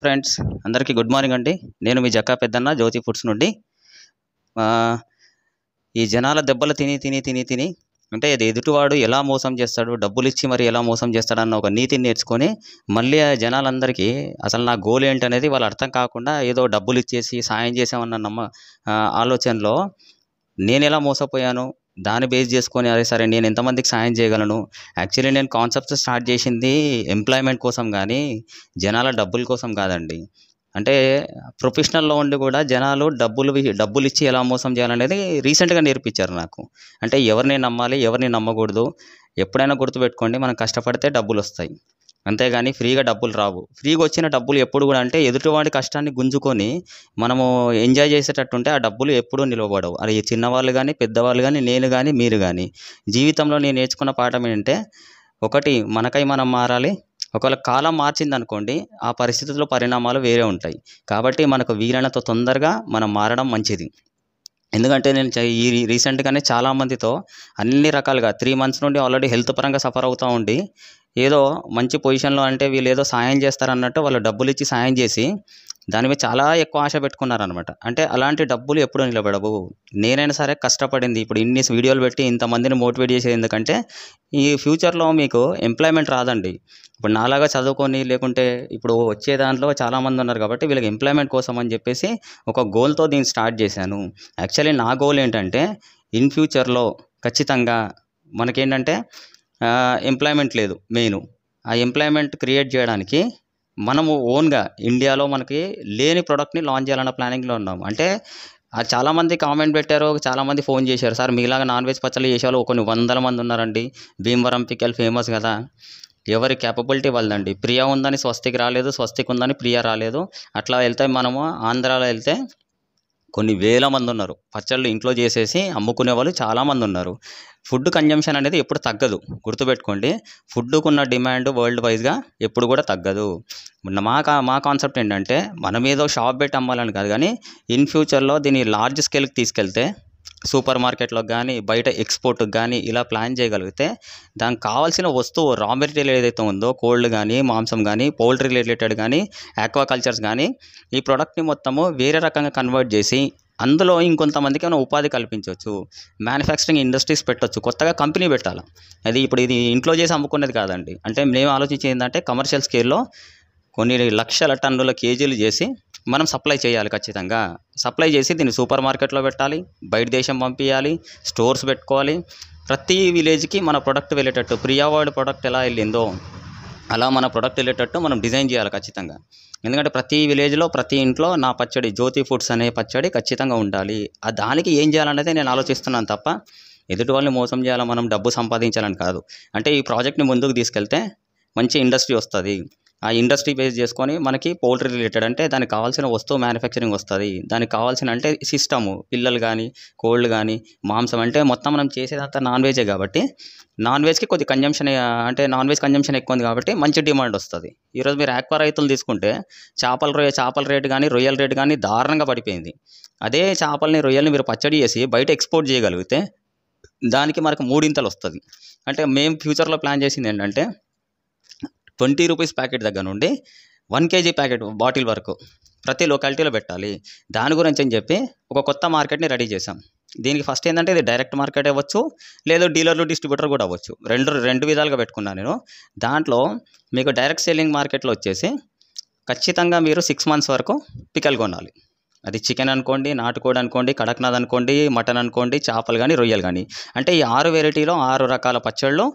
Friends అందరికీ good morning అండి. నేను మీ జక్కా పెద్దన్న జ్యోతి ఫుడ్స్ నుండి. ఈ జనాల దెబ్బలు తిని తిని తిని తిని అంటే అది ఎదుటివాడు ఎలా మోసం చేస్తాడు, డబ్బులు ఇచ్చి మరి ఎలా మోసం చేస్తాడన్న ఒక నీతిని నేర్చుకొని మళ్ళీ ఆ జనాలందరికీ అసలు నా గోల్ ఏంటనేది వాళ్ళు అర్థం కాకుండా ఏదో డబ్బులు ఇచ్చేసి సాయం చేసామన్న ఆలోచనలో నేను ఎలా మోసపోయాను దాన్ని బేస్ చేసుకొని అదే సరే నేను ఎంతమందికి సాయం చేయగలను. యాక్చువల్లీ నేను కాన్సెప్ట్ స్టార్ట్ చేసింది ఎంప్లాయ్మెంట్ కోసం కానీ జనాల డబ్బుల కోసం కాదండి. అంటే ప్రొఫెషనల్లో ఉండి కూడా జనాలు డబ్బులు ఇచ్చి ఎలా మోసం చేయాలనేది రీసెంట్గా నేర్పించారు నాకు. అంటే ఎవరిని నమ్మాలి, ఎవరిని నమ్మకూడదు. ఎప్పుడైనా గుర్తుపెట్టుకోండి, మనం కష్టపడితే డబ్బులు వస్తాయి, అంతేగాని ఫ్రీగా డబ్బులు రావు. ఫ్రీగా వచ్చిన డబ్బులు ఎప్పుడు కూడా అంటే ఎదుటివాడి కష్టాన్ని గుంజుకొని మనము ఎంజాయ్ చేసేటట్టుంటే ఆ డబ్బులు ఎప్పుడూ నిలవబడవు. అది చిన్నవాళ్ళు కానీ పెద్దవాళ్ళు కానీ నేను కానీ మీరు కానీ. జీవితంలో నేను నేర్చుకున్న పాఠం ఏంటంటే, ఒకటి మనకై మనం మారాలి. ఒకవేళ కాలం మార్చిందనుకోండి, ఆ పరిస్థితుల్లో పరిణామాలు వేరే ఉంటాయి. కాబట్టి మనకు వీలైనంత తొందరగా మనం మారడం మంచిది. ఎందుకంటే నేను ఈ రీసెంట్గానే చాలామందితో అన్ని రకాలుగా 3 months నుండి ఆల్రెడీ హెల్త్ పరంగా సఫర్ అవుతూ ఉండి ఏదో మంచి పొజిషన్లో అంటే వీళ్ళు ఏదో సాయం చేస్తారన్నట్టు వాళ్ళు డబ్బులు ఇచ్చి సాయం చేసి దాని మీద చాలా ఎక్కువ ఆశ పెట్టుకున్నారనమాట. అంటే అలాంటి డబ్బులు ఎప్పుడూ నిలబడవు. నేనైనా సరే కష్టపడింది ఇప్పుడు ఇన్ని వీడియోలు పెట్టి ఇంతమందిని మోటివేట్ చేసేది ఎందుకంటే ఈ ఫ్యూచర్లో మీకు ఎంప్లాయ్మెంట్ రాదండి. ఇప్పుడు నాలాగా చదువుకొని లేకుంటే ఇప్పుడు వచ్చే దాంట్లో చాలామంది ఉన్నారు కాబట్టి వీళ్ళకి ఎంప్లాయ్మెంట్ కోసం అని చెప్పేసి ఒక గోల్తో దీన్ని స్టార్ట్ చేశాను. యాక్చువల్లీ నా గోల్ ఏంటంటే ఇన్ ఫ్యూచర్లో ఖచ్చితంగా మనకేంటంటే ఎంప్లాయ్మెంట్ లేదు మెయిన్. ఆ ఎంప్లాయ్మెంట్ క్రియేట్ చేయడానికి మనము ఓన్గా ఇండియాలో మనకి లేని ప్రోడక్ట్ని లాంచ్ చేయాలన్న ప్లానింగ్లో ఉన్నాము. అంటే చాలామంది కామెంట్ పెట్టారు, చాలామంది ఫోన్ చేశారు, సార్ మీలాగా నాన్ వెజ్ పచ్చళ్ళు చేసేవాళ్ళు కొన్ని 100 మంది ఉన్నారండి. భీమవరం పిక్కల్ ఫేమస్ కదా. ఎవరి క్యాపబిలిటీ వాళ్ళదండి. ప్రియా ఉందని స్వస్తికి రాలేదు, స్వస్తికి ఉందని ప్రియా రాలేదు. అట్లా వెళ్తే మనము ఆంధ్రాలో వెళ్తే కొన్ని వేల మంది ఉన్నారు. పచ్చళ్ళు ఇంట్లో చేసేసి అమ్ముకునే వాళ్ళు చాలామంది ఉన్నారు. ఫుడ్ కన్జంప్షన్ అనేది ఎప్పుడు తగ్గదు, గుర్తుపెట్టుకోండి. ఫుడ్కున్న డిమాండ్ వరల్డ్ వైజ్గా ఎప్పుడు కూడా తగ్గదు. మా కాన్సెప్ట్ ఏంటంటే మనం ఏదో షాప్ పెట్టి అమ్మాలని కాదు, కానీ ఇన్ ఫ్యూచర్లో దీన్ని లార్జ్ స్కేల్కి తీసుకెళ్తే సూపర్ మార్కెట్లోకి కానీ బయట ఎక్స్పోర్ట్కి కానీ ఇలా ప్లాన్ చేయగలిగితే దానికి కావాల్సిన వస్తువు రా మెటీరియల్ ఏదైతే ఉందో కోల్డ్ కానీ మాంసం కానీ పౌల్ట్రీ రిలేటెడ్ కానీ ఆక్వాకల్చర్స్ కానీ ఈ ప్రోడక్ట్ని మొత్తము వేరే రకంగా కన్వర్ట్ చేసి అందులో ఇంకొంతమందికి ఏమైనా ఉపాధి కల్పించవచ్చు. మ్యానుఫ్యాక్చరింగ్ ఇండస్ట్రీస్ పెట్టవచ్చు, కొత్తగా కంపెనీ పెట్టాలి. ఇది ఇంట్లో చేసి అమ్ముకునేది కాదండి. అంటే మేము ఆలోచించేది ఏంటంటే కమర్షియల్ స్కేల్లో కొన్ని లక్షల టన్నుల కేజీలు చేసి మనం సప్లై చేయాలి. ఖచ్చితంగా సప్లై చేసి దీన్ని సూపర్ మార్కెట్లో పెట్టాలి, బయట దేశం పంపించాలి, స్టోర్స్ పెట్టుకోవాలి. ప్రతి విలేజ్కి మన ప్రొడక్ట్ వెళ్ళేటట్టు ప్రియా వర్డ్ ప్రొడక్ట్ ఎలా వెళ్ళిందో అలా మన ప్రొడక్ట్ వెళ్ళేటట్టు మనం డిజైన్ చేయాలి ఖచ్చితంగా. ఎందుకంటే ప్రతి విలేజ్లో ప్రతి ఇంట్లో నా పచ్చడి జ్యోతి ఫుడ్స్ అనే పచ్చడి ఖచ్చితంగా ఉండాలి. దానికి ఏం చేయాలనేది నేను ఆలోచిస్తున్నాను తప్ప ఎదుటి వాళ్ళని మోసం చేయాలి, మనం డబ్బు సంపాదించాలని కాదు. అంటే ఈ ప్రాజెక్ట్ని ముందుకు తీసుకెళ్తే మంచి ఇండస్ట్రీ వస్తుంది. ఆ ఇండస్ట్రీ బేస్ చేసుకొని మనకి పౌల్ట్రీ రిలేటెడ్ అంటే దానికి కావాల్సిన వస్తువు మ్యానుఫ్యాక్చరింగ్ వస్తుంది. దానికి కావాల్సిన అంటే సిస్టము పిల్లలు కానీ కోల్డ్ కానీ మాంసం అంటే మొత్తం మనం చేసేదంతా నాన్ వెజే కాబట్టి నాన్ వెజ్కి కొద్ది కన్జంప్షన్ అంటే నాన్ వెజ్ కన్జంప్షన్ ఎక్కువ ఉంది కాబట్టి మంచి డిమాండ్ వస్తుంది. ఈరోజు మీరు ఆక్వా రైతులు తీసుకుంటే చేపల రేటు కానీ రొయ్యల రేటు కానీ దారుణంగా పడిపోయింది. అదే చేపల్ని రొయ్యల్ని మీరు పచ్చడి చేసి బయట ఎక్స్పోర్ట్ చేయగలిగితే దానికి మనకు 3 వస్తుంది. అంటే మేము ఫ్యూచర్లో ప్లాన్ చేసింది ఏంటంటే 20 రూపీస్ ప్యాకెట్ దగ్గర నుండి 1 kg ప్యాకెట్ బాటిల్ వరకు ప్రతి లొకాలిటీలో పెట్టాలి. దాని గురించి అని చెప్పి ఒక కొత్త మార్కెట్ని రెడీ చేసాం. దీనికి ఫస్ట్ ఏంటంటే ఇది డైరెక్ట్ మార్కెట్ అవ్వచ్చు, లేదు డీలర్లు డిస్ట్రిబ్యూటర్ కూడా అవ్వచ్చు. రెండు విధాలుగా పెట్టుకున్నాను నేను. దాంట్లో మీకు డైరెక్ట్ సెల్లింగ్ మార్కెట్లో వచ్చేసి ఖచ్చితంగా మీరు 6 months వరకు పికల్ కొనాలి. అది చికెన్ అనుకోండి, నాటుకోడి అనుకోండి, కడక్నాథ్ అనుకోండి, మటన్ అనుకోండి, చేపలు కానీ రొయ్యలు కానీ. అంటే ఈ 6 వెరైటీలో 6 రకాల పచ్చళ్ళు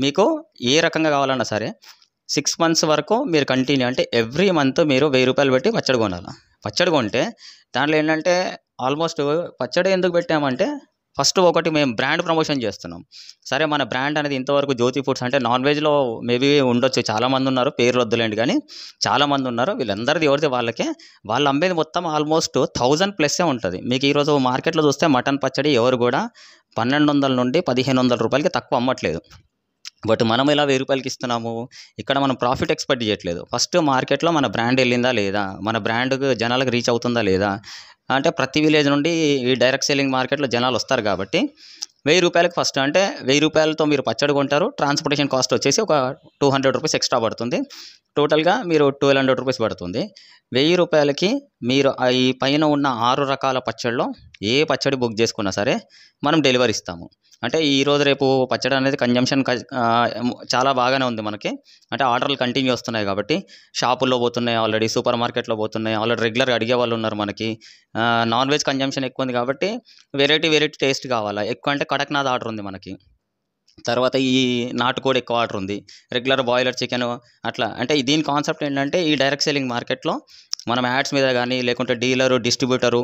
మీకు ఏ రకంగా కావాలన్నా సరే 6 months వరకు మీరు కంటిన్యూ అంటే ఎవ్రీ మంత్ మీరు 1000 రూపాయలు పెట్టి పచ్చడి కొనాలి. పచ్చడి కొంటే దాంట్లో ఏంటంటే ఆల్మోస్ట్ పచ్చడి ఎందుకు పెట్టామంటే ఫస్ట్ ఒకటి మేము బ్రాండ్ ప్రమోషన్ చేస్తున్నాం. సరే మన బ్రాండ్ అనేది ఇంతవరకు జ్యోతి ఫుడ్స్ అంటే నాన్ వెజ్లో మేబీ ఉండొచ్చు, చాలామంది ఉన్నారు, పేర్లు వద్దులేండి కానీ చాలామంది ఉన్నారు. వీళ్ళందరిది ఎవరిది వాళ్ళకే. వాళ్ళు అమ్మేది మొత్తం ఆల్మోస్ట్ 1000+ ఉంటుంది. మీకు ఈరోజు మార్కెట్లో చూస్తే మటన్ పచ్చడి ఎవరు కూడా 1200 నుండి 1500 రూపాయలకి తక్కువ అమ్మట్లేదు. బట్ మనం ఇలా 1000 రూపాయలకి ఇస్తున్నాము. ఇక్కడ మనం ప్రాఫిట్ ఎక్స్పెక్ట్ చేయట్లేదు. ఫస్ట్ మార్కెట్లో మన బ్రాండ్ వెళ్ళిందా లేదా, మన బ్రాండ్కి జనాలకు రీచ్ అవుతుందా లేదా. అంటే ప్రతి విలేజ్ నుండి ఈ డైరెక్ట్ సెల్లింగ్ మార్కెట్లో జనాలు వస్తారు కాబట్టి రూ. 1000 ఫస్ట్ అంటే రూ. 1000తో మీరు పచ్చడి కొంటారు. ట్రాన్స్‌పోర్టేషన్ కాస్ట్ వచ్చేసి ఒక రూ. 200 ఎక్స్ట్రా పడుతుంది. టోటల్‌గా మీరు రూ. 1200 పడుతుంది. రూ. 1000కి మీరు ఈ పైన ఉన్న 6 రకాల పచ్చడిలో ఏ పచ్చడి బుక్ చేసుకున్నా సరే మనం డెలివరీ ఇస్తాము. అంటే ఈరోజు రేపు పచ్చడి అనేది కన్జంప్షన్ చాలా బాగానే ఉంది మనకి. అంటే ఆర్డర్లు కంటిన్యూ వస్తున్నాయి కాబట్టి షాపుల్లో పోతున్నాయి, ఆల్రెడీ సూపర్ మార్కెట్లో పోతున్నాయి, ఆల్రెడీ రెగ్యులర్గా అడిగే వాళ్ళు ఉన్నారు మనకి. నాన్ వెజ్ కన్జంప్షన్ ఎక్కువ ఉంది కాబట్టి వెరైటీ టేస్ట్ కావాలా ఎక్కువ అంటే కడక్నాథ్ ఆర్డర్ ఉంది మనకి. తర్వాత ఈ నాటుకోడి ఎక్కువ ఆర్డర్ ఉంది, రెగ్యులర్ బాయిలర్ చికెన్ అట్లా. అంటే దీని కాన్సెప్ట్ ఏంటంటే ఈ డైరెక్ట్ సెల్లింగ్ మార్కెట్లో మనం యాడ్స్ మీద కానీ లేకుంటే డీలరు, డిస్ట్రిబ్యూటరు,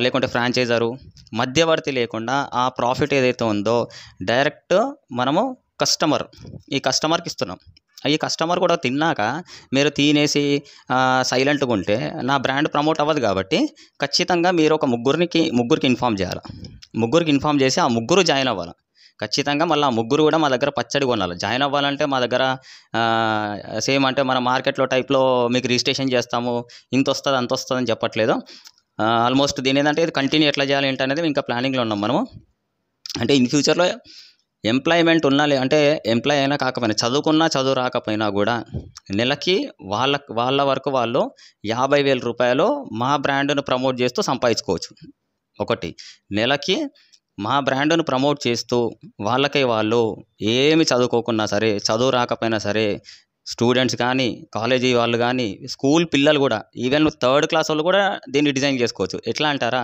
లేకుంటే ఫ్రాంచైజరు మధ్యవర్తి లేకుండా ఆ ప్రాఫిట్ ఏదైతే ఉందో డైరెక్ట్ మనము ఈ కస్టమర్కి ఇస్తున్నాం. ఈ కస్టమర్ కూడా తిన్నాక మీరు తినేసి సైలెంట్గా ఉంటే నా బ్రాండ్ ప్రమోట్ అవ్వదు. కాబట్టి ఖచ్చితంగా మీరు ఒక ముగ్గురికి ఇన్ఫామ్ చేయాలి. ముగ్గురికి ఇన్ఫామ్ చేసి ఆ ముగ్గురు జాయిన్ అవ్వాలి. ఖచ్చితంగా మళ్ళీ ఆ ముగ్గురు కూడా మా దగ్గర పచ్చడి కొనాలి. జాయిన్ అవ్వాలంటే మా దగ్గర సేమ్ అంటే మన మార్కెట్లో టైప్లో మీకు రిజిస్ట్రేషన్ చేస్తాము, ఇంత వస్తుంది అంత వస్తుంది అని చెప్పట్లేదు. ఆల్మోస్ట్ దీని ఏంటంటే ఇది కంటిన్యూ ఎట్లా చేయాలి ఏంటి అనేది ఇంకా ప్లానింగ్లో ఉన్నాం మనము. అంటే ఇన్ ఫ్యూచర్లో ఎంప్లాయ్మెంట్ ఉన్నా అంటే ఎంప్లాయ్ అయినా కాకపోయినా, చదువు రాకపోయినా కూడా నెలకి వాళ్ళ వరకు వాళ్ళు 50,000 రూపాయలు మా బ్రాండ్ను ప్రమోట్ చేస్తూ సంపాదించుకోవచ్చు. ఒకటి, నెలకి మా బ్రాండ్ను ప్రమోట్ చేస్తూ వాళ్ళు ఏమి చదువుకోకున్నా సరే, చదువు రాకపోయినా సరే, స్టూడెంట్స్ కానీ, కాలేజీ వాళ్ళు కానీ, స్కూల్ పిల్లలు కూడా, ఈవెన్ 3rd క్లాస్ వాళ్ళు కూడా దీన్ని డిజైన్ చేసుకోవచ్చు. ఎట్లా అంటారా,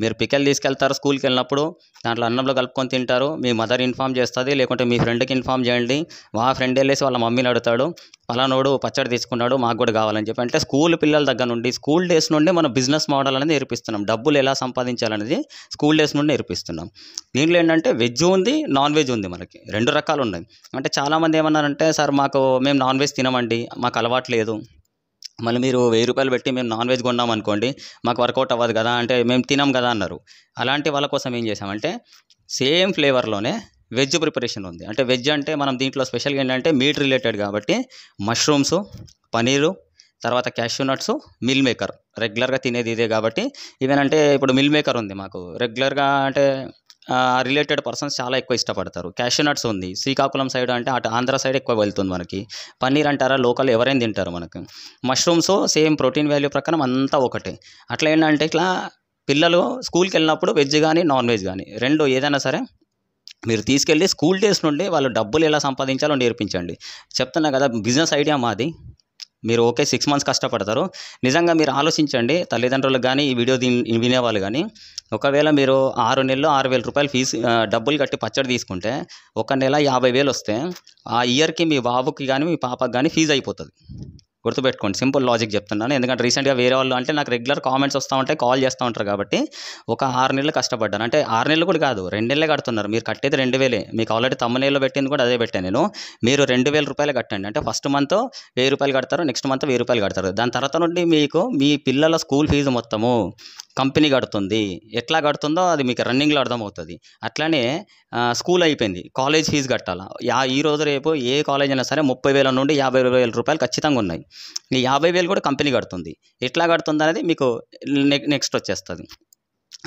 మీరు పిక్కలు తీసుకెళ్తారు స్కూల్కి వెళ్ళినప్పుడు, దాంట్లో అన్నంలో కలుపుకొని తింటారు, మీ మదర్ ఇన్ఫామ్ చేస్తుంది, లేకుంటే మీ ఫ్రెండ్కి ఇన్ఫామ్ చేయండి, మా ఫ్రెండ్ వెళ్ళేసి వాళ్ళ మమ్మీని అడుగుతాడు, పలానోడు పచ్చడి తీసుకున్నాడు మాకు కూడా కావాలని చెప్పి. అంటే స్కూల్ పిల్లల దగ్గర నుండి, స్కూల్ డేస్ నుండి మనం బిజినెస్ మోడల్ అనేది నేర్పిస్తున్నాం. డబ్బులు ఎలా సంపాదించాలనేది స్కూల్ డేస్ నుండి నేర్పిస్తున్నాం. దీంట్లో ఏంటంటే వెజ్ ఉంది, నాన్ వెజ్ ఉంది, మనకి 2 రకాలు ఉన్నాయి. అంటే చాలామంది ఏమన్నారంటే, సార్ మేము నాన్ వెజ్ తినమండి, మాకు అలవాటు లేదు, మళ్ళీ మీరు 1000 రూపాయలు పెట్టి మేము నాన్ వెజ్ కొన్నాం అనుకోండి మాకు వర్కౌట్ అవ్వదు కదా, అంటే మేము తినం కదా అన్నారు. అలాంటి వాళ్ళ కోసం ఏం చేసామంటే సేమ్ ఫ్లేవర్లోనే వెజ్ ప్రిపరేషన్ ఉంది. అంటే వెజ్ అంటే మనం దీంట్లో స్పెషల్గా ఏంటంటే మీట్ రిలేటెడ్ కాబట్టి మష్రూమ్స్, పనీరు, తర్వాత క్యాష్యూ నట్స్, మిల్ మేకర్ రెగ్యులర్గా తినేది ఇదే కాబట్టి. ఈవెన్ అంటే ఇప్పుడు మిల్ మేకర్ ఉంది మాకు రెగ్యులర్గా, అంటే రిలేటెడ్ పర్సన్స్ చాలా ఎక్కువ ఇష్టపడతారు. క్యాష్యూ నట్స్ ఉంది, శ్రీకాకుళం సైడ్ అంటే అటు ఆంధ్ర సైడ్ ఎక్కువ వెళ్తుంది మనకి. పన్నీర్ అంటారా, లోకల్ ఎవరైనా తింటారు మనకి. మష్రూమ్స్ సేమ్ ప్రోటీన్ వాల్యూ ప్రకారం అంతా ఒకటే. అట్లా ఏంటంటే ఇట్లా పిల్లలు స్కూల్కి వెళ్ళినప్పుడు వెజ్ కానీ నాన్ వెజ్ కానీ రెండు ఏదైనా సరే మీరు తీసుకెళ్ళి స్కూల్ డేస్ నుండి వాళ్ళు డబ్బులు ఎలా సంపాదించాలో నేర్పించండి. చెప్తున్నా కదా, బిజినెస్ ఐడియా మాది. మీరు 6 మంత్స్ కష్టపడతారు. నిజంగా మీరు ఆలోచించండి, తల్లిదండ్రులకు కానీ ఈ వీడియో వినేవాళ్ళు కానీ, ఒకవేళ మీరు 6 నెలలు 6,000 రూపాయలు ఫీజు డబ్బులు కట్టి పచ్చడి తీసుకుంటే ఒక నెల 50,000 వస్తే ఆ ఇయర్కి మీ బాబుకి కానీ మీ పాపకి కానీ ఫీజు అయిపోతుంది. గుర్తుపెట్టుకోండి, సింపుల్ లాజిక్ చెప్తున్నాను. ఎందుకంటే రీసెంట్గా వేరే వాళ్ళు అంటే నాకు రెగ్యులర్ కామెంట్స్ వస్తూ ఉంటాయి, కాల్ చేస్తూ ఉంటారు కాబట్టి ఒక 6 నెలలు కష్టపడ్డాను. అంటే 6 నెలలు కూడా కాదు, 2 నెలలే కడుతున్నారు. మీరు కట్టేది 2,000. మీకు ఆల్రెడీ తమ్మునేల్లో పెట్టింది కూడా అదే పెట్టాను నేను. మీరు 2,000 రూపాయలు కట్టండి. అంటే ఫస్ట్ మంత్ 1,000 రూపాయలు కడతారు, నెక్స్ట్ మంత్ 1,000 రూపాయలు కడతారు. దాని తర్వాత నుండి మీకు మీ పిల్లల స్కూల్ ఫీజు మొత్తము కంపెనీ కడుతుంది. ఎట్లా కడుతుందో అది మీకు రన్నింగ్లో అర్థమవుతుంది. అట్లానే స్కూల్ అయిపోయింది, కాలేజ్ ఫీజు కట్టాలా. ఈ రోజు రేపు ఏ కాలేజ్ అయినా సరే 30,000 నుండి 50,000 రూపాయలు ఖచ్చితంగా ఉన్నాయి. ఈ 50,000 కూడా కంపెనీ కడుతుంది. ఎట్లా కడుతుంది అనేది మీకు నెక్స్ట్ వచ్చేస్తుంది.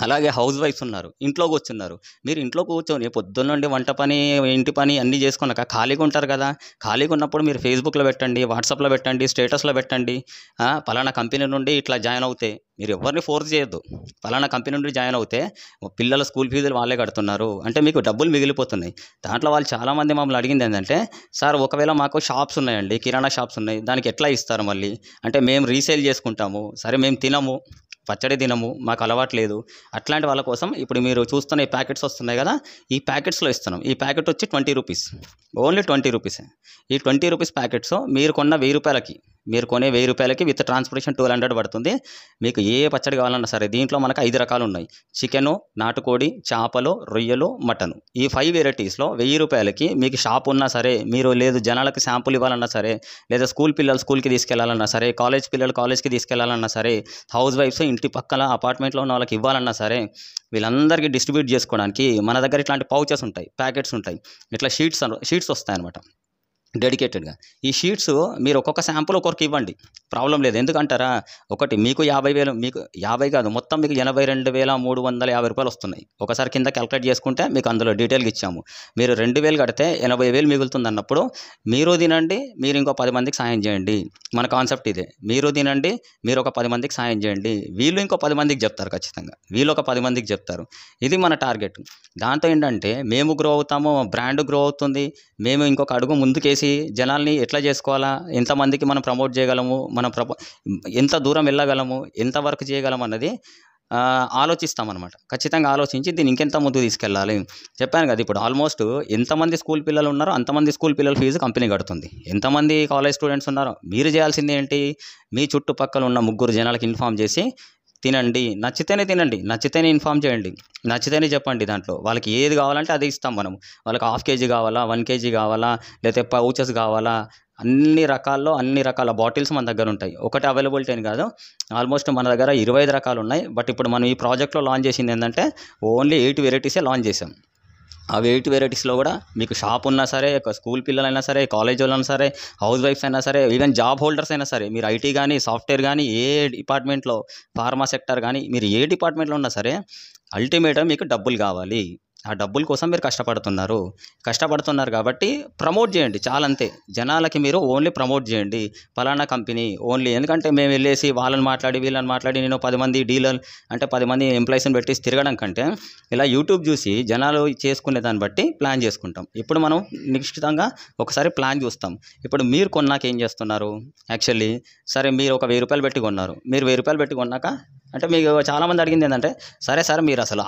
అలాగే హౌస్ వైఫ్స్ ఉన్నారు, ఇంట్లో కూర్చున్నారు. మీరు ఇంట్లో కూర్చొని పొద్దున్న నుండి వంట పని, ఇంటి పని అన్నీ చేసుకున్నాక ఖాళీగా ఉంటారు కదా. ఖాళీగా ఉన్నప్పుడు మీరు ఫేస్బుక్లో పెట్టండి, వాట్సాప్లో పెట్టండి, స్టేటస్లో పెట్టండి, పలానా కంపెనీ నుండి ఇట్లా జాయిన్ అవుతే. మీరు ఎవరిని ఫోర్స్ చేయొద్దు. పలానా కంపెనీ నుండి జాయిన్ అవుతే పిల్లల స్కూల్ ఫీజులు వాళ్ళే కడుతున్నారు అంటే మీకు డబ్బులు మిగిలిపోతున్నాయి. దాంట్లో వాళ్ళు చాలామంది మమ్మల్ని అడిగింది ఏంటంటే, సార్ ఒకవేళ మాకు షాప్స్ ఉన్నాయండి, కిరాణా షాప్స్ ఉన్నాయి, దానికి ఎట్లా ఇస్తారు మళ్ళీ అంటే మేము రీసేల్ చేసుకుంటాము. సరే మేము తినము, పచ్చడి తినము, మాకు అలవాటు లేదు. అట్లాంటి వాళ్ళ కోసం ఇప్పుడు మీరు చూస్తున్న ఈ ప్యాకెట్స్ వస్తున్నాయి కదా, ఈ ప్యాకెట్స్లో ఇస్తున్నాం. ఈ ప్యాకెట్ వచ్చి 20 రూపీస్, ఓన్లీ 20 రూపీసే. ఈ 20 రూపీస్ ప్యాకెట్స్ మీరు కొన్న 1,000 రూపాయలకి, మీరు కొనే 1,000 రూపాయలకి విత్ ట్రాన్స్పోర్టేషన్ 1200 పడుతుంది. మీకు ఏ పచ్చడి కావాలన్నా సరే దీంట్లో మనకు 5 రకాలు ఉన్నాయి. చికెను, నాటుకోడి, చేపలు, రొయ్యలు, మటను. ఈ 5 వెరైటీస్లో 1,000 రూపాయలకి మీకు షాప్ ఉన్నా సరే, మీరు లేదు జనాలకు శాంపుల్ ఇవ్వాలన్నా సరే, లేదా స్కూల్ పిల్లలు స్కూల్కి తీసుకెళ్లాలన్నా సరే, కాలేజ్ పిల్లలు కాలేజ్కి తీసుకెళ్లాలన్నా సరే, హౌస్ వైఫ్స్ ఇంటి పక్కల అపార్ట్మెంట్లో ఉన్న వాళ్ళకి ఇవ్వాలన్నా సరే, వీళ్ళందరికీ డిస్ట్రిబ్యూట్ చేసుకోవడానికి మన దగ్గర ఇట్లాంటి పౌచెస్ ఉంటాయి, ప్యాకెట్స్ ఉంటాయి, ఇట్లా షీట్స్ వస్తాయన్నమాట. డెడికేటెడ్గా. ఈ షీట్స్ మీరు ఒక్కొక్క శాంపుల్ ఒక్కొక్కరికి ఇవ్వండి, ప్రాబ్లం లేదు. ఎందుకంటారా, ఒకటి మీకు 50,000, మీకు 50 కాదు, మొత్తం మీకు 82,350 రూపాయలు వస్తున్నాయి. ఒకసారి కింద క్యాల్కులేట్ చేసుకుంటే మీకు అందులో డీటెయిల్గా ఇచ్చాము. మీరు 2,000 కడితే 80,000 మిగులుతుంది అన్నప్పుడు మీరు తినండి, మీరు ఇంకో 10 మందికి సాయం చేయండి. మన కాన్సెప్ట్ ఇదే. మీరు తినండి, మీరు ఒక 10 మందికి సాయం చేయండి, వీళ్ళు ఇంకో 10 మందికి చెప్తారు, ఖచ్చితంగా వీళ్ళు ఒక 10 మందికి చెప్తారు. ఇది మన టార్గెట్. దాంతో ఏంటంటే మేము గ్రో అవుతాము, బ్రాండ్ గ్రో అవుతుంది, మేము ఇంకొక అడుగు ముందుకేసి జనాల్ని ఎట్లా చేసుకోవాలా, ఎంతమందికి మనం ప్రమోట్ చేయగలము, మనం ఎంత దూరం వెళ్ళగలము, ఎంత వర్క్ చేయగలము అన్నది ఆలోచిస్తామన్నమాట. ఖచ్చితంగా ఆలోచించి దీన్ని ఇంకెంత ముందుకు తీసుకెళ్ళాలి. చెప్పాను కదా, ఇప్పుడు ఆల్మోస్ట్ ఎంతమంది స్కూల్ పిల్లలు ఉన్నారో అంతమంది స్కూల్ పిల్లల ఫీజు కంపెనీ కడుతుంది. ఎంతమంది కాలేజ్ స్టూడెంట్స్ ఉన్నారో మీరు చేయాల్సింది ఏంటి, మీ చుట్టుపక్కల ఉన్న 3 జనాలకి ఇన్ఫామ్ చేసి తినండి, నచ్చితేనే తినండి, నచ్చితేనే ఇన్ఫామ్ చేయండి, నచ్చితేనే చెప్పండి. దాంట్లో వాళ్ళకి ఏది కావాలంటే అది ఇస్తాం మనం. వాళ్ళకి 1/2 kg కావాలా, 1 kg కావాలా, లేకపోతే పౌచెస్ కావాలా, అన్ని రకాల బాటిల్స్ మన దగ్గర ఉంటాయి. ఒకటి అవైలబిలిటీ అని కాదు, ఆల్మోస్ట్ మన దగ్గర 25 రకాలు ఉన్నాయి. బట్ ఇప్పుడు మనం ఈ ప్రాజెక్ట్లో లాంచ్ చేసింది ఏంటంటే ఓన్లీ 8 వెరైటీసే లాంచ్ చేసాం. ఆ 8 వెరైటీస్లో కూడా మీకు షాప్ ఉన్నా సరే, స్కూల్ పిల్లలైనా సరే, కాలేజ్ వాళ్ళైనా సరే, హౌస్ వైఫ్స్ అయినా సరే, ఈవెన్ జాబ్ హోల్డర్స్ అయినా సరే, మీరు ఐటీ కానీ, సాఫ్ట్వేర్ కానీ, ఏ డిపార్ట్మెంట్లో, ఫార్మా సెక్టర్ కానీ, మీరు ఏ డిపార్ట్మెంట్లో ఉన్నా సరే, అల్టిమేట్గా మీకు డబ్బులు కావాలి. ఆ డబ్బుల కోసం మీరు కష్టపడుతున్నారు కాబట్టి ప్రమోట్ చేయండి, చాలంతే. జనాలకి మీరు ఓన్లీ ప్రమోట్ చేయండి, ఫలానా కంపెనీ ఓన్లీ. ఎందుకంటే మేము వెళ్ళేసి వాళ్ళని మాట్లాడి వీళ్ళని మాట్లాడి నేను 10 మంది డీలర్ అంటే 10 మంది ఎంప్లాయీస్ని పెట్టి తిరగడం కంటే ఇలా యూట్యూబ్ చూసి జనాలు చేసుకునే దాన్ని బట్టి ప్లాన్ చేసుకుంటాం. ఇప్పుడు మనం నిశ్చితంగా ఒకసారి ప్లాన్ చూస్తాం. ఇప్పుడు మీరు కొన్నాక ఏం చేస్తున్నారు, యాక్చువల్లీ సరే మీరు ఒక 1000 రూపాయలు పెట్టి కొన్నారు. మీరు 1000 రూపాయలు పెట్టి కొన్నాక అంటే మీకు చాలామంది అడిగింది ఏంటంటే, సరే సార్ మీరు అసలు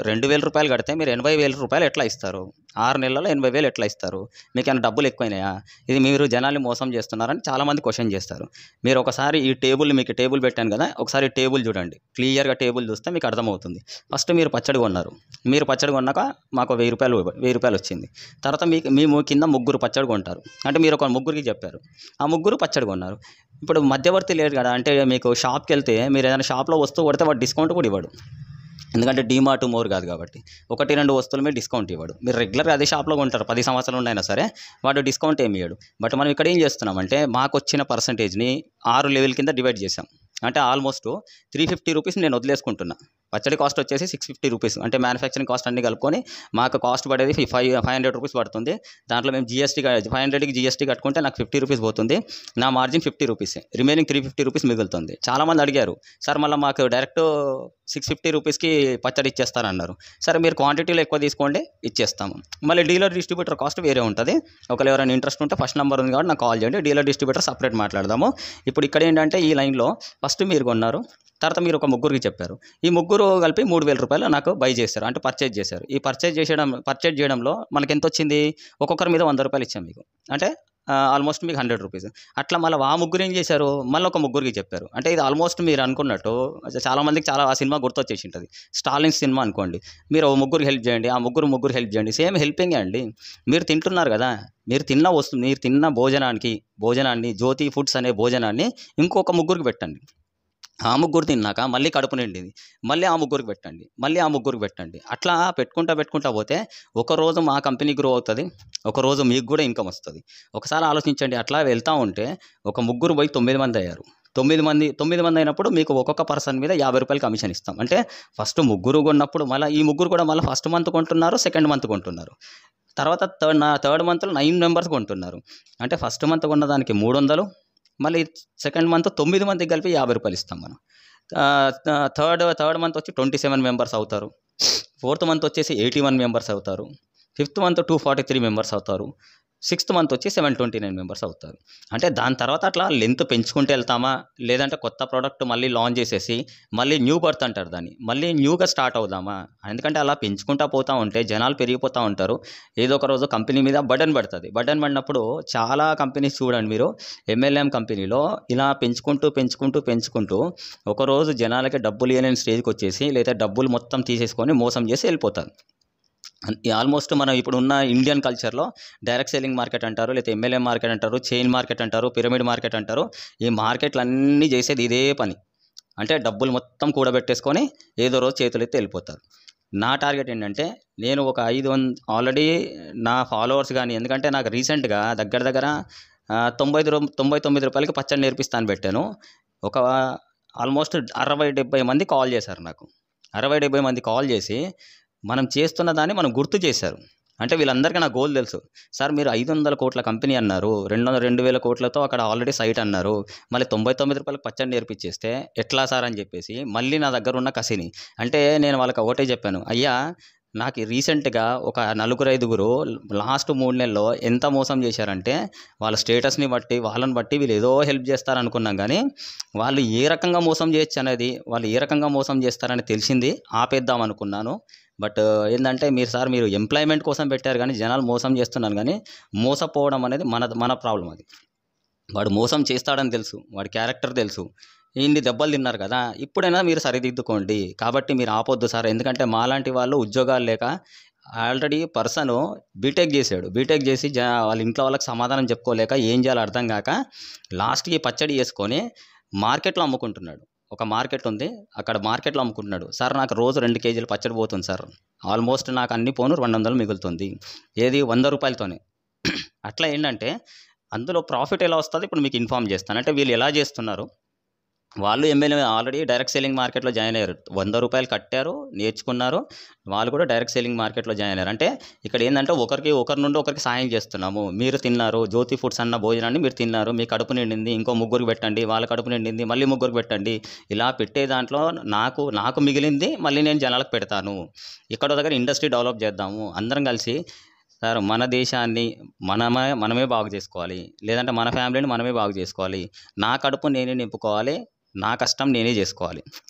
2,000 రూపాయలు కడితే మీరు 80,000 రూపాయలు ఎట్లా ఇస్తారు, 6 నెలల్లో 80,000 ఎట్లా ఇస్తారు, మీకు ఏమైనా డబ్బులు ఎక్కువైనాయా, ఇది మీరు జనాల్ని మోసం చేస్తున్నారని చాలామంది క్వశ్చన్ చేస్తారు. మీరు ఒకసారి ఈ టేబుల్, మీకు టేబుల్ పెట్టాను కదా, ఒకసారి టేబుల్ చూడండి, క్లియర్గా టేబుల్ చూస్తే మీకు అర్థమవుతుంది. ఫస్ట్ మీరు పచ్చడి కొన్నారు, మీరు పచ్చడి కొన్నాక మాకు 1000 రూపాయలు వచ్చింది. తర్వాత మేము కింద 3 పచ్చడి కొంటారు, అంటే మీరు ఒక 3కి చెప్పారు, ఆ 3 పచ్చడి కొన్నారు. ఇప్పుడు మధ్యవర్తి లేడు కదా, అంటే మీకు షాప్కి వెళ్తే మీరు ఏదైనా షాప్లో వస్తువు కొడితే వాడు డిస్కౌంట్ కూడా ఇవ్వడు, ఎందుకంటే డీమార్ట్ మోర్ కాదు కాబట్టి. 1-2 వస్తువులు మీరు డిస్కౌంట్ ఇవ్వడు. మీరు రెగ్యులర్గా అదే షాప్లో కొంటారు, 10 సంవత్సరాలు ఉన్నాయినా సరే వాడు డిస్కౌంట్ ఏమి ఇవ్వడు. బట్ మనం ఇక్కడ ఏం చేస్తున్నామంటే మాకు వచ్చిన పర్సంటేజ్ని 6 లెవెల్ కింద డివైడ్ చేసాం. అంటే ఆల్మోస్ట్ 350 రూపీస్ నేను వదిలేసుకుంటున్నా. పచ్చడి కాస్ట్ వచ్చేసి 650 రూపీస్, అంటే మ్యానుఫ్యాక్చరింగ్ కాస్ట్ అన్ని కలుపుకొని మాకు కాస్ట్ పడేది 500 రూపీస్ పడుతుంది. దాంట్లో మేము GST 500కి GST కట్టుకుంటే నాకు 50 రూపీస్ పోతుంది. నా మార్జిన్ 50 రూపీసే, రిమైనింగ్ 350 రూపీస్ మిగులుతుంది. చాలామంది అడిగారు, సార్ మళ్ళీ మాకు డైరెక్ట్ 650 రూపీస్కి పచ్చడి ఇచ్చేస్తారన్నారు. సరే మీరు క్వాంటిటీలో ఎక్కువ తీసుకోండి, ఇచ్చేస్తాము. మళ్ళీ డీలర్ డిస్ట్రిబ్యూటర్ కాస్ట్ వేరే ఉంటుంది. ఒకవేళ ఎవరైనా ఇంట్రెస్ట్ ఉంటే ఫస్ట్ నెంబర్ ఉంది కాబట్టి నాకు కాల్ చేయండి, డీలర్ డిస్ట్రిబ్యూటర్ సపరేట్ మాట్లాడదాము. ఇప్పుడు ఇక్కడ ఏంటంటే ఈ లైన్లో ఫస్ట్ మీరు కొన్నారు, తర్వాత మీరు ఒక 3కి చెప్పారు, ఈ 3 కలిపి 3,000 రూపాయలు నాకు బై చేశారు, అంటే పర్చేజ్ చేశారు. ఈ పర్చేజ్ చేయడంలో మనకి ఎంత వచ్చింది, ఒక్కొక్కరి మీద 100 రూపాయలు ఇచ్చాం మీకు, అంటే ఆల్మోస్ట్ మీకు 100 రూపీస్. అట్లా మళ్ళీ ఆ 3 ఏం చేశారు, మళ్ళీ ఒక 3కి చెప్పారు. అంటే ఇది ఆల్మోస్ట్ మీరు అనుకున్నట్టు చాలామందికి ఆ సినిమా గుర్తొచ్చేసి ఉంటుంది, స్టాలిన్ సినిమా అనుకోండి. మీరు 3 హెల్ప్ చేయండి, ఆ 3 హెల్ప్ చేయండి, సేమ్ హెల్పింగే అండి. మీరు తింటున్నారు కదా, మీరు తిన్న భోజనాన్ని జ్యోతి ఫుడ్స్ అనే భోజనాన్ని ఇంకొక 3కి పెట్టండి. ఆ 3 తిన్నాక మళ్ళీ కడుపు నిండింది, మళ్ళీ ఆ 3కి పెట్టండి, మళ్ళీ ఆ 3కి పెట్టండి. అట్లా పెట్టుకుంటా పోతే ఒకరోజు మా కంపెనీ గ్రో అవుతుంది, ఒకరోజు మీకు కూడా ఇన్కమ్ వస్తుంది. ఒకసారి ఆలోచించండి, అట్లా వెళ్తూ ఉంటే ఒక 3 పోయి 9 మంది అయ్యారు. 9 మంది అయినప్పుడు మీకు ఒక్కొక్క పర్సన్ మీద 50 రూపాయలు కమిషన్ ఇస్తాం. అంటే ఫస్ట్ 3 కొన్నప్పుడు మళ్ళీ ఈ 3 కూడా మళ్ళీ ఫస్ట్ మంత్ కొంటున్నారు, సెకండ్ మంత్ కొంటున్నారు, తర్వాత థర్డ్ మంత్లో 9 మెంబర్స్ కొంటున్నారు. అంటే ఫస్ట్ మంత్ కొన్న దానికి 300, మళ్ళీ సెకండ్ మంత్ 9 మందికి కలిపి 50 రూపాయలు ఇస్తాం మనం. థర్డ్ మంత్ వచ్చి 27 మెంబర్స్ అవుతారు, ఫోర్త్ మంత్ వచ్చేసి 81 మెంబర్స్ అవుతారు, ఫిఫ్త్ మంత్ 243 మెంబర్స్ అవుతారు, సిక్స్త్ మంత్ వచ్చి 729 మెంబర్స్ అవుతారు. అంటే దాని తర్వాత అట్లా లెంత్ పెంచుకుంటూ వెళ్తామా, లేదంటే కొత్త ప్రోడక్ట్ మళ్ళీ లాంచ్ చేసేసి మళ్ళీ న్యూ బర్త్ అంటారు దాన్ని, మళ్ళీ న్యూగా స్టార్ట్ అవుదామా. ఎందుకంటే అలా పెంచుకుంటూ పోతూ ఉంటే జనాలు పెరిగిపోతూ ఉంటారు, ఏదో ఒక రోజు కంపెనీ మీద బర్డన్ పడుతుంది. బర్డన్ పడినప్పుడు చాలా కంపెనీస్ చూడండి మీరు, MLM కంపెనీలో ఇలా పెంచుకుంటూ ఒకరోజు జనాలకి డబ్బులు ఇవ్వలేని స్టేజ్కి వచ్చేసి, లేదా డబ్బులు మొత్తం తీసేసుకొని మోసం చేసి వెళ్ళిపోతారు. ఆల్మోస్ట్ మనం ఇప్పుడు ఉన్న ఇండియన్ కల్చర్లో డైరెక్ట్ సెల్లింగ్ మార్కెట్ అంటారు, లేకపోతే MLM మార్కెట్ అంటారు, చైన్ మార్కెట్ అంటారు, పిరమిడ్ మార్కెట్ అంటారు. ఈ మార్కెట్లు అన్నీ చేసేది ఇదే పని, అంటే డబ్బులు మొత్తం కూడబెట్టేసుకొని ఏదో రోజు చేతులు ఎత్తి వెళ్ళిపోతారు. నా టార్గెట్ ఏంటంటే నేను ఒక 500 ఆల్రెడీ నా ఫాలోవర్స్ కానీ, ఎందుకంటే నాకు రీసెంట్గా దగ్గర దగ్గర 99 రూపాయలకి పచ్చడి నేర్పిస్తాను పెట్టాను. ఒక ఆల్మోస్ట్ 60-70 మంది కాల్ చేశారు నాకు. 60-70 మంది కాల్ చేసి మనం చేస్తున్న దాన్ని మనం గుర్తు చేశారు. అంటే వీళ్ళందరికీ నా గోల్ తెలుసు. సార్ మీరు 500 కోట్ల కంపెనీ అన్నారు, 2,000 కోట్లతో అక్కడ ఆల్రెడీ సైట్ అన్నారు, మళ్ళీ 99 రూపాయలకు పచ్చడి నేర్పించేస్తే ఎట్లా సార్ అని చెప్పేసి మళ్ళీ నా దగ్గర ఉన్న కసిని, అంటే నేను వాళ్ళకి ఒకటే చెప్పాను, అయ్యా నాకు రీసెంట్గా ఒక 4-5 లాస్ట్ 3 నెలల్లో ఎంత మోసం చేశారంటే వాళ్ళ స్టేటస్ని బట్టి వాళ్ళని బట్టి వీళ్ళు ఏదో హెల్ప్ చేస్తారనుకున్నాం, కానీ వాళ్ళు ఏ రకంగా మోసం చేయొచ్చు అనేది, వాళ్ళు ఏ రకంగా మోసం చేస్తారని తెలిసింది, ఆపేద్దాం అనుకున్నాను. బట్ ఏంటంటే మీరు ఎంప్లాయ్మెంట్ కోసం పెట్టారు కానీ జనాలు మోసం చేస్తున్నాను, కానీ మోసపోవడం అనేది మన ప్రాబ్లం. అది వాడు మోసం చేస్తాడని తెలుసు, వాడి క్యారెక్టర్ తెలుసు, ఇన్ని దెబ్బలు తిన్నారు కదా, ఇప్పుడైనా మీరు సరిదిద్దుకోండి. కాబట్టి మీరు ఆపొద్దు సార్, ఎందుకంటే మాలాంటి వాళ్ళు ఉద్యోగాలు లేక ఆల్రెడీ పర్సన్ బీటెక్ చేశాడు, బీటెక్ చేసి వాళ్ళ ఇంట్లో వాళ్ళకి సమాధానం చెప్పుకోలేక ఏం చేయాలో అర్థం కాక లాస్ట్కి పచ్చడి చేసుకొని మార్కెట్లో అమ్ముకుంటున్నాడు. ఒక మార్కెట్ ఉంది, అక్కడ మార్కెట్లో అమ్ముకుంటున్నాడు. సార్ నాకు రోజు 2 కేజీలు పచ్చడి పోతుంది సార్, ఆల్మోస్ట్ నాకు అన్ని పోను 200 మిగులుతుంది, ఏది 100 రూపాయలతోనే. అట్లా ఏంటంటే అందులో ప్రాఫిట్ ఎలా వస్తుంది ఇప్పుడు మీకు ఇన్ఫామ్ చేస్తాను. అంటే వీళ్ళు ఎలా చేస్తున్నారు, వాళ్ళు ఎమ్మెల్యే ఆల్రెడీ డైరెక్ట్ సెల్లింగ్ మార్కెట్లో జాయిన్ అయ్యారు, 100 రూపాయలు కట్టారు, నేర్చుకున్నారు, వాళ్ళు కూడా డైరెక్ట్ సెల్లింగ్ మార్కెట్లో జాయిన్ అయ్యారు. అంటే ఇక్కడ ఏంటంటే ఒకరి నుండి ఒకరికి సాయం చేస్తున్నాము. మీరు తిన్నారు, జ్యోతి ఫుడ్స్ అన్న భోజనాన్ని మీరు తిన్నారు, మీ కడుపు నిండింది, ఇంకో 3 పెట్టండి, వాళ్ళ కడుపు నిండింది, మళ్ళీ 3 పెట్టండి. ఇలా పెట్టే దాంట్లో నాకు మిగిలింది మళ్ళీ నేను జనాలకు పెడతాను. ఇక్కడ దగ్గర ఇండస్ట్రీ డెవలప్ చేద్దాము అందరం కలిసి. సార్ మన దేశాన్ని మనమే బాగు చేసుకోవాలి, లేదంటే మన ఫ్యామిలీని మనమే బాగు చేసుకోవాలి. నా కడుపు నేనే నింపుకోవాలి, నా కష్టం నేనే చేసుకోవాలి.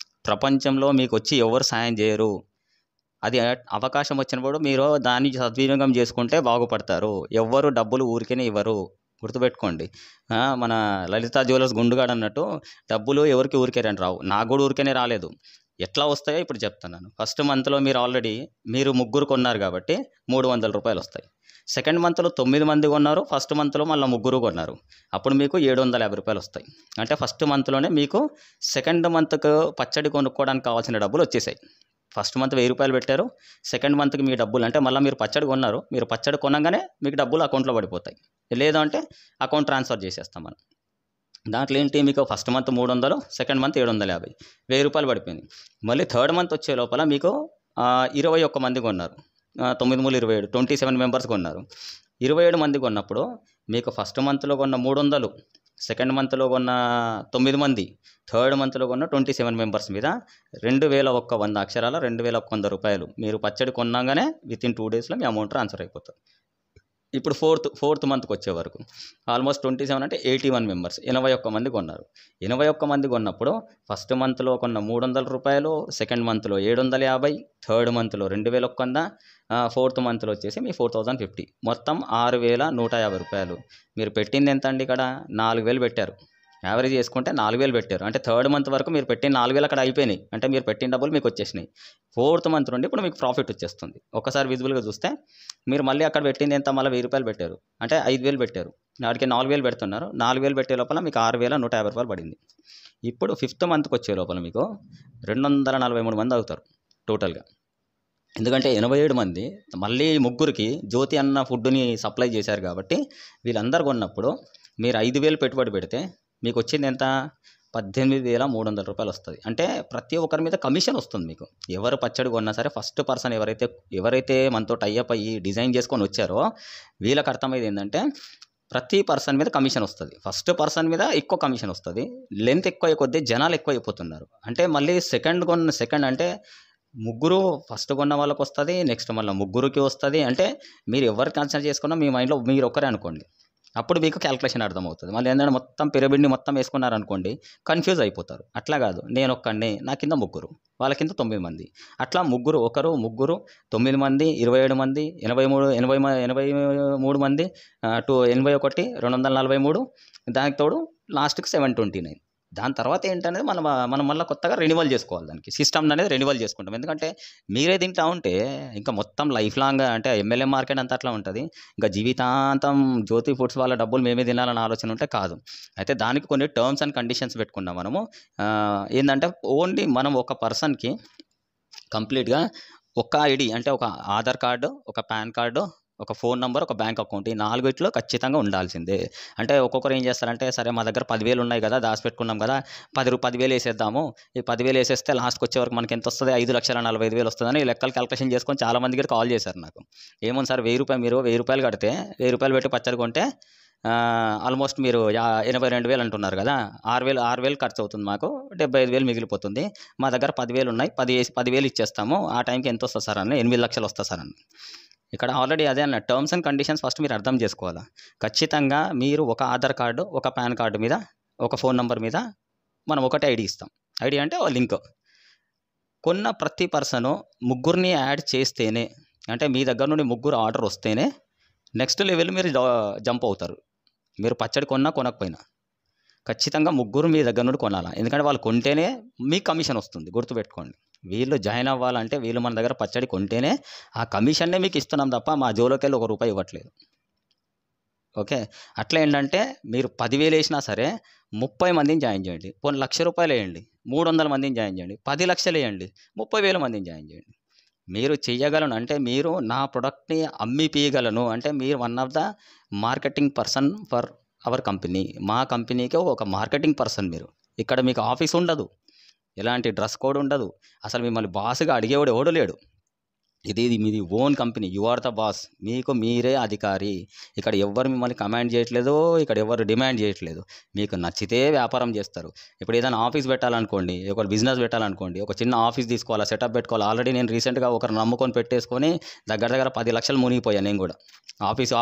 ప్రపంచంలో మీకు వచ్చి ఎవరు సాయం చేయరు. అది అవకాశం వచ్చినప్పుడు మీరు దాన్ని సద్వినియోగం చేసుకుంటే బాగుపడతారు. ఎవ్వరు డబ్బులు ఊరికేనే ఇవ్వరు, గుర్తుపెట్టుకోండి. మన లలితా జ్యువెలర్స్ గుండుగాడు అన్నట్టు డబ్బులు ఎవరికి ఊరికే రావు, నాకు కూడా ఊరికేనే రాలేదు. ఎట్లా వస్తాయో ఇప్పుడు చెప్తున్నాను. ఫస్ట్ మంత్లో మీరు 3 కొన్నారు కాబట్టి 300 రూపాయలు వస్తాయి. సెకండ్ మంత్లో 9 మంది కొన్నారు, ఫస్ట్ మంత్లో మళ్ళీ 3 కొన్నారు, అప్పుడు మీకు 750 రూపాయలు వస్తాయి. అంటే ఫస్ట్ మంత్లోనే మీకు సెకండ్ మంత్కు పచ్చడి కొనుక్కోవడానికి కావాల్సిన డబ్బులు వచ్చేసాయి. ఫస్ట్ మంత్ 1000 రూపాయలు పెట్టారు, సెకండ్ మంత్కి మీ డబ్బులు అంటే మళ్ళీ మీరు పచ్చడి కొన్నారు, మీరు పచ్చడి కొనగానే మీకు డబ్బులు అకౌంట్లో పడిపోతాయి. లేదంటే అకౌంట్ ట్రాన్స్ఫర్ చేసేస్తాం మనం. దాంట్లో ఏంటి, మీకు ఫస్ట్ మంత్ 300, సెకండ్ మంత్ 750, 1000 రూపాయలు పడిపోయింది. మళ్ళీ థర్డ్ మంత్ వచ్చే లోపల మీకు 21 మంది కొన్నారు, 9×27 27 మెంబర్స్ కొన్నారు. 27 మంది కొన్నప్పుడు మీకు ఫస్ట్ మంత్లో కొన్న 300, సెకండ్ మంత్లో కొన్న 9 మంది, థర్డ్ మంత్లో కొన్న 27 మెంబర్స్ మీద 2100 అక్షరాల 2100 రూపాయలు మీరు పచ్చడి కొన్నాగానే వితిన్ 2 డేస్లో మీ అమౌంట్ ట్రాన్స్ఫర్ అయిపోతుంది. ఇప్పుడు ఫోర్త్ మంత్కి వచ్చే వరకు ఆల్మోస్ట్ 27 అంటే 81 మెంబర్స్, 81 మంది కొన్నారు. 81 మంది కొన్నప్పుడు ఫస్ట్ మంత్లో కొన్న 300 రూపాయలు, సెకండ్ మంత్లో 750, థర్డ్ మంత్లో 2100, ఫోర్త్ మంత్లో వచ్చేసి మీ 4050, మొత్తం 6150 రూపాయలు. మీరు పెట్టింది ఎంత అండి, ఇక్కడ 4000 పెట్టారు. యావరేజ్ చేసుకుంటే 4000 పెట్టారు. అంటే థర్డ్ మంత్ వరకు మీరు పెట్టిన 4000 అక్కడ అయిపోయినాయి, అంటే మీరు పెట్టిన డబ్బులు మీకు వచ్చేసినాయి. ఫోర్త్ మంత్ నుండి ఇప్పుడు మీకు ప్రాఫిట్ వచ్చేస్తుంది. ఒకసారి విజిబుల్గా చూస్తే మీరు మళ్ళీ అక్కడ పెట్టింది ఎంత, మళ్ళీ 1000 రూపాయలు పెట్టారు, అంటే 5000 పెట్టారు, వాడికి 4000 పెడుతున్నారు. 4000 పెట్టే లోపల మీకు 6150 రూపాయలు పడింది. ఇప్పుడు ఫిఫ్త్ మంత్కి వచ్చే లోపల మీకు 243 మంది అవుతారు టోటల్గా. ఎందుకంటే 87 మంది మళ్ళీ 3కి జ్యోతి అన్న ఫుడ్ని సప్లై చేశారు కాబట్టి వీళ్ళందరూ కొన్నప్పుడు మీరు 5000 పెట్టుబడి పెడితే మీకు వచ్చింది ఎంత, 18,300 రూపాయలు వస్తుంది. అంటే ప్రతి ఒక్కరి మీద కమిషన్ వస్తుంది మీకు. ఎవరు పచ్చడి కొన్నా సరే ఫస్ట్ పర్సన్ ఎవరైతే మనతో టైఅప్ అయ్యి డిజైన్ చేసుకొని వచ్చారో వీళ్ళకి అర్థమైంది ఏంటంటే ప్రతి పర్సన్ మీద కమిషన్ వస్తుంది. ఫస్ట్ పర్సన్ మీద ఎక్కువ కమిషన్ వస్తుంది. లెంత్ ఎక్కువ కొద్దీ జనాలు ఎక్కువ అయిపోతున్నారు. అంటే మళ్ళీ సెకండ్ అంటే 3 ఫస్ట్ కొన్న వాళ్ళకి వస్తుంది, నెక్స్ట్ మళ్ళీ 3కి వస్తుంది. అంటే మీరు ఎవరు కన్సిడర్ చేసుకున్నా మీ మైండ్లో మీరు ఒక్కరే అనుకోండి, అప్పుడు మీకు క్యాల్కులేషన్ అర్థమవుతుంది. మళ్ళీ ఏంటంటే మొత్తం పిరమిడ్ని మొత్తం వేసుకున్నారనుకోండి కన్ఫ్యూజ్ అయిపోతారు. అట్లా కాదు, నేను ఒక్కడిని, నా కింద 3, వాళ్ళ కింద 9 మంది, అట్లా 3, 9 మంది, 27 మంది, 83 మంది, 81, 243, దానికి తోడు లాస్ట్కి 729. దాని తర్వాత ఏంటనేది మనం మళ్ళీ కొత్తగా రెన్యువల్ చేసుకోవాలి. దానికి సిస్టమ్ అనేది రెన్యువల్ చేసుకుంటాం. ఎందుకంటే మీరే తింటా ఉంటే ఇంకా మొత్తం లైఫ్ లాంగ్ అంటే ఎమ్మెల్యే మార్కెట్ అంతా అట్లా ఉంటుంది. ఇంకా జీవితాంతం జ్యోతి ఫుడ్స్ వాళ్ళ డబ్బులు మేమే తినాలని ఆలోచన ఉంటే కాదు. అయితే దానికి కొన్ని టర్మ్స్ అండ్ కండిషన్స్ పెట్టుకున్నాం మనము. ఏంటంటే ఓన్లీ మనం ఒక పర్సన్కి కంప్లీట్గా ఒక ఐడి అంటే ఒక ఆధార్ కార్డు, ఒక పాన్ కార్డు, ఒక ఫోన్ నంబర్, ఒక బ్యాంక్ అకౌంట్ ఈ 4 ఖచ్చితంగా ఉండాల్సిందే. అంటే ఒక్కొక్కరు ఏం చేస్తారంటే, సరే మా దగ్గర 10,000 ఉన్నాయి కదా! దాసిపెట్టుకున్నాం కదా! 10,000 ఏసేద్దాము. ఈ 10,000 ఏసేస్తే లాస్ట్‌కొచ్చే వరకు మనకెంతొస్తది? 5,45,000 వస్తదని లెక్కలు క్యాలిక్యులేషన్ చేసుకొని చాలా మంది దగ్గర కాల్ చేశారు నాకు. ఏముంది సార్ మీరు రూ. 1,000 కడితే, రూ. 1,000 పెట్టి పచ్చడి కొంటే ఆల్మోస్ట్ మీరు 82,000 అంటున్నారు కదా! 6,000 ఖర్చవుతుంది మాకు. 75,000 మిగిలిపోతుంది. మా దగ్గర 10,000 ఉన్నాయి. 10,000 ఇచ్చేస్తాము. ఆ టైంకి ఎంతొస్తది సార్ అని, 8,00,000 వస్తది సార్ అని. ఇక్కడ ఆల్రెడీ అదే అన్న టర్మ్స్ అండ్ కండిషన్స్ ఫస్ట్ మీరు అర్థం చేసుకోవాలా. ఖచ్చితంగా మీరు ఒక ఆధార్ కార్డు, ఒక పాన్ కార్డు మీద, ఒక ఫోన్ నంబర్ మీద మనం ఒకటే ఐడి ఇస్తాం. ఐడి అంటే ఓ లింక్. కొన్న ప్రతి పర్సను ముగ్గురిని యాడ్ చేస్తేనే, అంటే మీ దగ్గర నుండి ముగ్గురు ఆర్డర్ వస్తేనే నెక్స్ట్ లెవెల్ మీరు జంప్ అవుతారు. మీరు పచ్చడి కొన్నా కొనకపోయినా ఖచ్చితంగా ముగ్గురు మీ దగ్గర నుండి కొనాలా. ఎందుకంటే వాళ్ళు కొంటేనే మీకు కమిషన్ వస్తుంది, గుర్తుపెట్టుకోండి. వీళ్ళు జాయిన్ అవ్వాలంటే వీళ్ళు మన దగ్గర పచ్చడి కొంటేనే ఆ కమిషన్నే మీకు ఇస్తున్నాం తప్ప మా జోలోకెళ్ళి ₹1 ఇవ్వట్లేదు. ఓకే. అట్లా ఏంటంటే మీరు 10,000 వేసినా సరే 30 మందిని జాయిన్ చేయండి. పోనీ ₹1,00,000 వేయండి, 300 మందిని జాయిన్ చేయండి. 10,00,000 వేయండి, 30,000 మందిని జాయిన్ చేయండి. మీరు చెయ్యగలను అంటే మీరు నా ప్రొడక్ట్ని అమ్మిపీయగలను అంటే మీరు one of the marketing person for our company. మా కంపెనీకి ఒక మార్కెటింగ్ పర్సన్ మీరు. ఇక్కడ మీకు ఆఫీస్ ఉండదు, ఎలాంటి డ్రెస్ కోడ్ ఉండదు, అసలు మిమ్మల్ని బాస్గా అడిగేవాడు ఎవడు లేడు. ఇది మీది own company. You are the boss. మీకు మీరే అధికారి. ఇక్కడ ఎవ్వరు మిమ్మల్ని కమాండ్ చేయట్లేదు, ఇక్కడ ఎవరు డిమాండ్ చేయట్లేదు. మీకు నచ్చితే వ్యాపారం చేస్తారు. ఇప్పుడు ఏదైనా ఆఫీస్ పెట్టాలనుకోండి, ఒక బిజినెస్ పెట్టాలనుకోండి, ఒక చిన్న ఆఫీస్ తీసుకోవాలా, సెటప్ పెట్టుకోవాలి. ఆల్రెడీ నేను రీసెంట్గా ఒకరు నమ్ముకొని పెట్టేసుకొని దగ్గర 10 లక్షలు మునిగిపోయాను నేను కూడా. ఆఫీస్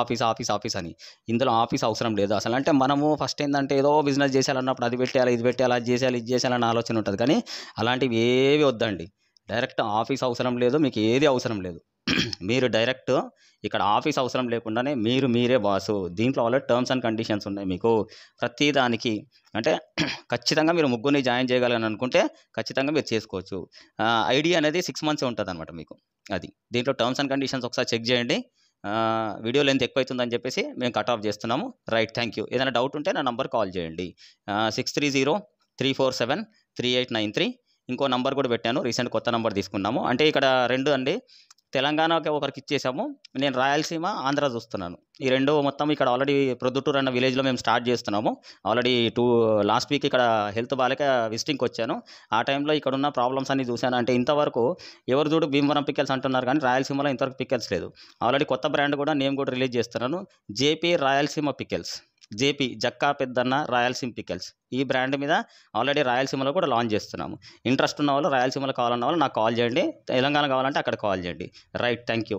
అని. ఇందులో ఆఫీస్ అవసరం లేదు అసలు. అంటే మనము ఫస్ట్ ఏంటంటే ఏదో బిజినెస్ చేసేయాలన్నప్పుడు అది పెట్టాలి, ఇది పెట్టాలి, అది చేసేయాలి, ఇది చేసేయాలని ఆలోచన ఉంటుంది. కానీ అలాంటివి ఏవి వద్దండి. డైరెక్ట్ ఆఫీస్ అవసరం లేదు, మీకు ఏది అవసరం లేదు. మీరు డైరెక్ట్ ఇక్కడ ఆఫీస్ అవసరం లేకుండానే మీరే బాసు. దీంట్లో ఆల్రెడీ టర్మ్స్ అండ్ కండిషన్స్ ఉన్నాయి మీకు ప్రతి దానికి. అంటే ఖచ్చితంగా మీరు ముగ్గురిని జాయిన్ చేయగలని అనుకుంటే ఖచ్చితంగా మీరు చేసుకోవచ్చు. ఐడి అనేది 6 మంత్సే ఉంటుంది అనమాట మీకు. అది దీంట్లో టర్మ్స్ అండ్ కండిషన్స్ ఒకసారి చెక్ చేయండి. వీడియో లెంత్ ఎక్కువైతుందని చెప్పేసి మేము కట్ ఆఫ్ చేస్తున్నాము. Right, thank you. ఏదైనా డౌట్ ఉంటే నా నంబర్ కాల్ చేయండి. 6303473893. ఇంకో నంబర్ కూడా పెట్టాను, రీసెంట్ కొత్త నంబర్ తీసుకున్నాము. అంటే ఇక్కడ 2 అండి. తెలంగాణకి ఒకరికి ఇచ్చేసాము, నేను రాయలసీమ, ఆంధ్ర చూస్తున్నాను. ఈ 2 మొత్తం ఇక్కడ ఆల్రెడీ ప్రొద్దుటూరు అన్న విలేజ్లో మేము స్టార్ట్ చేస్తున్నాము. ఆల్రెడీ లాస్ట్ వీక్ ఇక్కడ హెల్త్ బాగాలేక విజిటింగ్కి వచ్చాను. ఆ టైంలో ఇక్కడ ఉన్న ప్రాబ్లమ్స్ అన్ని చూశాను. అంటే ఇంతవరకు ఎవరు చూడు భీమవరం పిక్కల్స్ అంటున్నారు, కానీ రాయలసీమలో ఇంతవరకు పిక్కల్స్ లేదు. ఆల్రెడీ కొత్త బ్రాండ్ కూడా నేమ్ కూడా రిలీజ్ చేస్తున్నాను, JP Rayalaseema pickles. JP Jakka పెద్దన్న రాయలసీమ పిక్కల్స్. ఈ బ్రాండ్ మీద ఆల్రెడీ రాయలసీమలో కూడా లాంచ్ చేస్తున్నాము. ఇంట్రెస్ట్ ఉన్న వాళ్ళు, రాయలసీమలో కావాలన్న వాళ్ళు నాకు కాల్ చేయండి. తెలంగాణ కావాలంటే అక్కడ కాల్ చేయండి. Right, thank you.